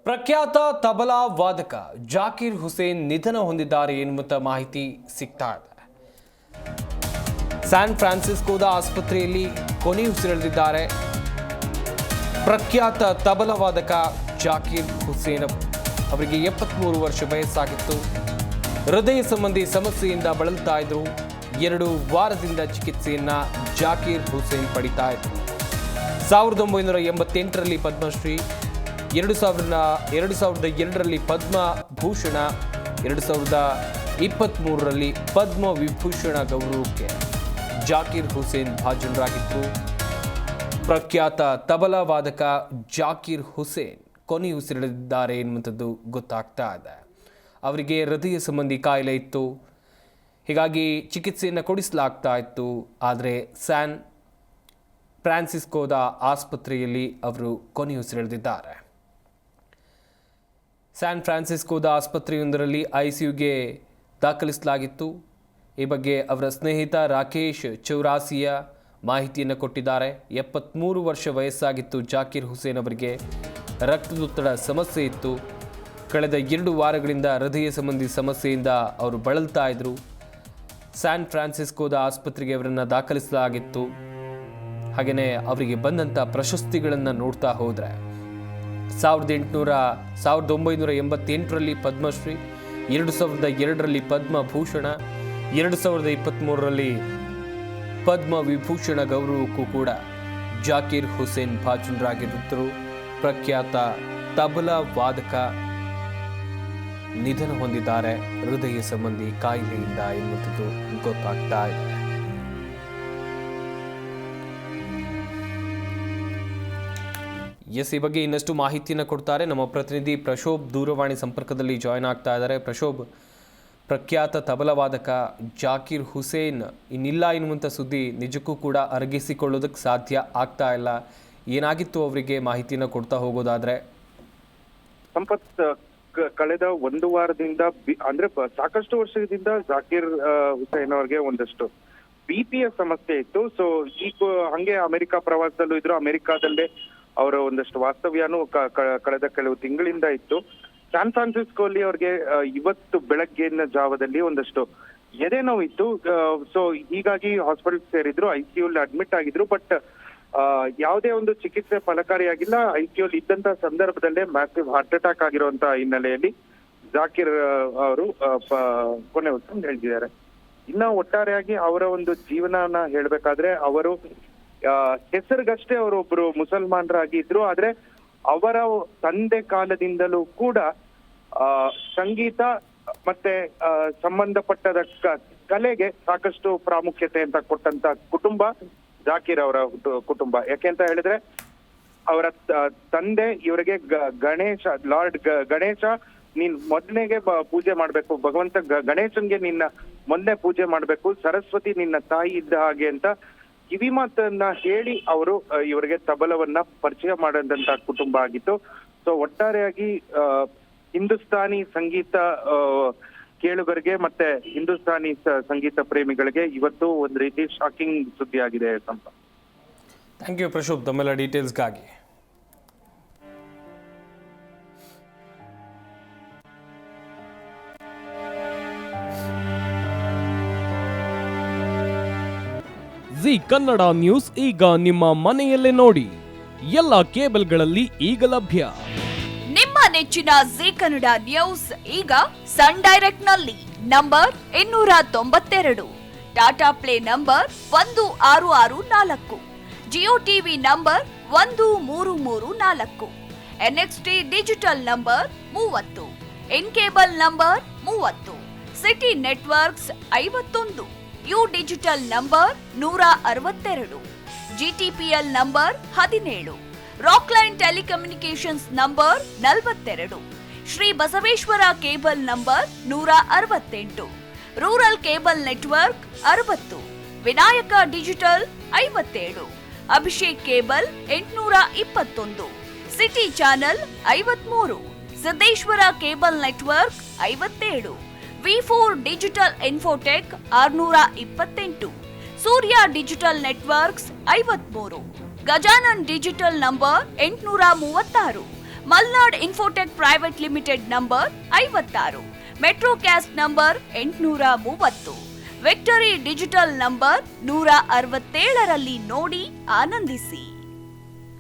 ಪ್ರಖ್ಯಾತ ತಬಲಾ ವಾದಕ ಜಾಕೀರ್ ಹುಸೇನ್ ನಿಧನ ಹೊಂದಿದ್ದಾರೆ ಎನ್ನುವಂತ ಮಾಹಿತಿ ಸಿಗ್ತಾ ಇದೆ. ಸ್ಯಾನ್ ಫ್ರಾನ್ಸಿಸ್ಕೋದ ಆಸ್ಪತ್ರೆಯಲ್ಲಿ ಕೊನೆಯುಸಿರೆಳೆದಿದ್ದಾರೆ. ಪ್ರಖ್ಯಾತ ತಬಲಾ ವಾದಕ ಜಾಕೀರ್ ಹುಸೇನ್ ಅವರಿಗೆ 73 ವರ್ಷ ವಯಸ್ಸಾಗಿತ್ತು. ಹೃದಯ ಸಂಬಂಧಿ ಸಮಸ್ಯೆಯಿಂದ ಬಳಲ್ತಾ ಇದ್ರು. 2 ವಾರದಿಂದ ಚಿಕಿತ್ಸೆಯನ್ನ ಜಾಕೀರ್ ಹುಸೇನ್ ಪಡಿತಾ ಇದ್ರು. 1988ರಲ್ಲಿ ಪದ್ಮಶ್ರೀ, 2002ರಲ್ಲಿ ಪದ್ಮಭೂಷಣ, 2023ರಲ್ಲಿ ಪದ್ಮ ವಿಭೂಷಣ ಗೌರವಕ್ಕೆ ಜಾಕೀರ್ ಹುಸೇನ್ ಭಾಜನರಾಗಿದ್ದರು. ಪ್ರಖ್ಯಾತ ತಬಲಾ ವಾದಕ ಜಾಕೀರ್ ಹುಸೇನ್ ಕೊನೆಯುಸಿರೆಳೆದಿದ್ದಾರೆ ಎನ್ನುವಂಥದ್ದು ಗೊತ್ತಾಗ್ತಾ ಇದೆ. ಅವರಿಗೆ ಹೃದಯ ಸಂಬಂಧಿ ಕಾಯಿಲೆ ಇತ್ತು, ಹೀಗಾಗಿ ಚಿಕಿತ್ಸೆಯನ್ನು ಕೊಡಿಸಲಾಗ್ತಾ ಇತ್ತು. ಆದರೆ ಸ್ಯಾನ್ ಫ್ರಾನ್ಸಿಸ್ಕೋದ ಆಸ್ಪತ್ರೆಯಲ್ಲಿ ಅವರು ಕೊನೆಯುಸಿರೆಳೆದಿದ್ದಾರೆ. ಸ್ಯಾನ್ ಫ್ರಾನ್ಸಿಸ್ಕೋದ ಆಸ್ಪತ್ರೆಯೊಂದರಲ್ಲಿ ಐಸಿಯುಗೆ ದಾಖಲಿಸಲಾಗಿತ್ತು. ಈ ಬಗ್ಗೆ ಅವರ ಸ್ನೇಹಿತ ರಾಕೇಶ್ ಚೌರಾಸಿಯ ಮಾಹಿತಿಯನ್ನು ಕೊಟ್ಟಿದ್ದಾರೆ. 73 ವರ್ಷ ವಯಸ್ಸಾಗಿತ್ತು ಜಾಕೀರ್ ಹುಸೇನ್ ಅವರಿಗೆ. ರಕ್ತದೊತ್ತಡ ಸಮಸ್ಯೆ ಇತ್ತು. ಕಳೆದ 2 ವಾರಗಳಿಂದ ಹೃದಯ ಸಂಬಂಧಿ ಸಮಸ್ಯೆಯಿಂದ ಅವರು ಬಳಲ್ತಾ ಇದ್ರು. ಸ್ಯಾನ್ ಫ್ರಾನ್ಸಿಸ್ಕೋದ ಆಸ್ಪತ್ರೆಗೆ ಅವರನ್ನು ದಾಖಲಿಸಲಾಗಿತ್ತು. ಹಾಗೆಯೇ ಅವರಿಗೆ ಬಂದಂಥ ಪ್ರಶಸ್ತಿಗಳನ್ನು ನೋಡ್ತಾ ಹೋದರೆ 1988ರಲ್ಲಿ ಪದ್ಮಶ್ರೀ, 2002ರಲ್ಲಿ ಪದ್ಮಭೂಷಣ, 2023ರಲ್ಲಿ ಪದ್ಮ ವಿಭೂಷಣ ಗೌರವಕ್ಕೂ ಕೂಡ ಜಾಕೀರ್ ಹುಸೇನ್ ಭಾಜನರಾಗಿದ್ದರು. ಪ್ರಖ್ಯಾತ ತಬಲಾ ವಾದಕ ನಿಧನ ಹೊಂದಿದ್ದಾರೆ ಹೃದಯ ಸಂಬಂಧಿ ಕಾಯಿಲೆಯಿಂದ ಎನ್ನುವುದು ಗೊತ್ತಾಗ್ತಾ ಇದೆ. ಈ ಬಗ್ಗೆ ಇನ್ನಷ್ಟು ಮಾಹಿತಿಯನ್ನು ಕೊಡ್ತಾರೆ ನಮ್ಮ ಪ್ರತಿನಿಧಿ ಪ್ರಶೋಭ್. ದೂರವಾಣಿ ಸಂಪರ್ಕದಲ್ಲಿ ಜಾಯ್ನ್ ಆಗ್ತಾ ಇದ್ದಾರೆ. ಪ್ರಶೋಭ್, ಪ್ರಖ್ಯಾತ ತಬಲಾ ವಾದಕ ಜಾಕೀರ್ ಹುಸೇನ್ ಇನ್ನಿಲ್ಲ ಎನ್ನುವಂಥ ಸುದ್ದಿ ನಿಜಕ್ಕೂ ಕೂಡ ಅರಗಿಸಿಕೊಳ್ಳೋದಕ್ಕೆ ಸಾಧ್ಯ ಆಗ್ತಾ ಇಲ್ಲ. ಏನಾಗಿತ್ತು ಅವರಿಗೆ ಮಾಹಿತಿಯನ್ನು ಕೊಡ್ತಾ ಹೋಗೋದಾದ್ರೆ? ಸಂಪತ್, ಕಳೆದ 1 ವಾರದಿಂದ ಅಂದ್ರೆ ಸಾಕಷ್ಟು ವರ್ಷದಿಂದ ಜಾಕೀರ್ ಹುಸೇನ್ ಅವರಿಗೆ ಒಂದಷ್ಟು ಬಿಪಿಯ ಸಮಸ್ಯೆ ಇತ್ತು. ಸೊ ಈಗ ಹಂಗೆ ಅಮೆರಿಕ ಪ್ರವಾಸದಲ್ಲೂ ಇದ್ರು. ಅಮೆರಿಕಾದಲ್ಲೇ ಅವರ ಒಂದಷ್ಟು ವಾಸ್ತವ್ಯನೂ ಕಳೆದ ಕೆಲವು ತಿಂಗಳಿಂದ ಇತ್ತು. ಸ್ಯಾನ್ ಫ್ರಾನ್ಸಿಸ್ಕೋ ಅಲ್ಲಿ ಅವ್ರಿಗೆ ಇವತ್ತು ಬೆಳಗ್ಗಿನ ಜಾವದಲ್ಲಿ ಒಂದಷ್ಟು ಎದೆ ನೋವು ಇತ್ತು. ಸೊ ಹೀಗಾಗಿ ಹಾಸ್ಪಿಟಲ್ ಸೇರಿದ್ರು, ಐಸಿಯು ಅಡ್ಮಿಟ್ ಆಗಿದ್ರು. ಬಟ್ ಯಾವುದೇ ಒಂದು ಚಿಕಿತ್ಸೆ ಫಲಕಾರಿಯಾಗಿಲ್ಲ. ಐಸಿಯು ಇದ್ದಂತ ಸಂದರ್ಭದಲ್ಲೇ ಮ್ಯಾಸಿವ್ ಹಾರ್ಟ್ ಅಟ್ಯಾಕ್ ಆಗಿರುವಂತ ಹಿನ್ನೆಲೆಯಲ್ಲಿ ಜಾಕೀರ್ ಅವರು ಕೊನೆ ಉಸಿರು ಹೇಳಿದ್ದಾರೆ. ಇನ್ನ ಒಟ್ಟಾರೆಯಾಗಿ ಅವರ ಒಂದು ಜೀವನನ ಹೇಳ್ಬೇಕಾದ್ರೆ, ಅವರು ಹೆಸರಿಗಷ್ಟೇ ಅವರೊಬ್ರು ಮುಸಲ್ಮಾನರಾಗಿ ಇದ್ರು. ಆದ್ರೆ ಅವರ ತಂದೆ ಕಾಲದಿಂದಲೂ ಕೂಡ ಸಂಗೀತ ಮತ್ತೆ ಸಂಬಂಧಪಟ್ಟದ ಕಲೆಗೆ ಸಾಕಷ್ಟು ಪ್ರಾಮುಖ್ಯತೆ ಅಂತ ಕೊಟ್ಟಂತ ಕುಟುಂಬ ಜಾಕೀರ್ ಅವರ ಕುಟುಂಬ. ಯಾಕೆಂತ ಹೇಳಿದ್ರೆ, ಅವರ ತಂದೆ ಇವರಿಗೆ ಲಾರ್ಡ್ ಗಣೇಶ ನೀನ್ ಮೊದಲಿಗೆ ಪೂಜೆ ಮಾಡ್ಬೇಕು, ಭಗವಂತ ಗಣೇಶನ್ಗೆ ನಿನ್ನ ಮೊದಲೇ ಪೂಜೆ ಮಾಡ್ಬೇಕು, ಸರಸ್ವತಿ ನಿನ್ನ ತಾಯಿ ಇದ್ದ ಹಾಗೆ ಅಂತ ಕಿವಿ ಮಾತನ್ನ ಹೇಳಿ ಅವರು ಇವರಿಗೆ ತಬಲವನ್ನ ಪರಿಚಯ ಮಾಡಿದಂತ ಕುಟುಂಬ ಆಗಿತ್ತು. ಸೊ ಒಟ್ಟಾರೆಯಾಗಿ ಹಿಂದೂಸ್ತಾನಿ ಸಂಗೀತ ಕೇಳುಗರಿಗೆ ಮತ್ತೆ ಹಿಂದೂಸ್ತಾನಿ ಸಂಗೀತ ಪ್ರೇಮಿಗಳಿಗೆ ಇವತ್ತು ಒಂದು ರೀತಿ ಶಾಕಿಂಗ್ ಸುದ್ದಿ ಆಗಿದೆ. ಸಂಪತ್, ಥ್ಯಾಂಕ್ ಯು ಪ್ರಶೋಭ್ ತಮ್ಮೆಲ್ಲ ಡೀಟೇಲ್ಸ್ಗಾಗಿ. ಜಿ ಕನ್ನಡ ನ್ಯೂಸ್ ಈಗ ನಿಮ್ಮ ಮನೆಯಲ್ಲೇ ನೋಡಿ. ಎಲ್ಲ ಕೇಬಲ್ಗಳಲ್ಲಿ ಈಗ ಲಭ್ಯ. ನಿಮ್ಮ ನೆಚ್ಚಿನ ಜಿ ಕನ್ನಡ ನ್ಯೂಸ್ ಈಗ ಸನ್ ಡೈರೆಕ್ಟ್ ನಲ್ಲಿ number 292, Tata play number 1664, Jio TV number 1334, NXT digital number 30, in cable number 30, city networks 51, U digital number 162, GTPL number 17, Rockline telecommunications number 42, Shri Basaveshwara cable number 168, rural cable network 60, Vinayaka digital 57, Abhishek cable 821, city channel 53, Siddeshwara cable network 57, V4 digital Infotech 628, Surya digital networks 53, Gajanan digital number 836, Malnad Infotech private limited number 56, Metrocast number 830, Victory digital number 167ರಲ್ಲಿ ನೋಡಿ ಆನಂದಿಸಿ.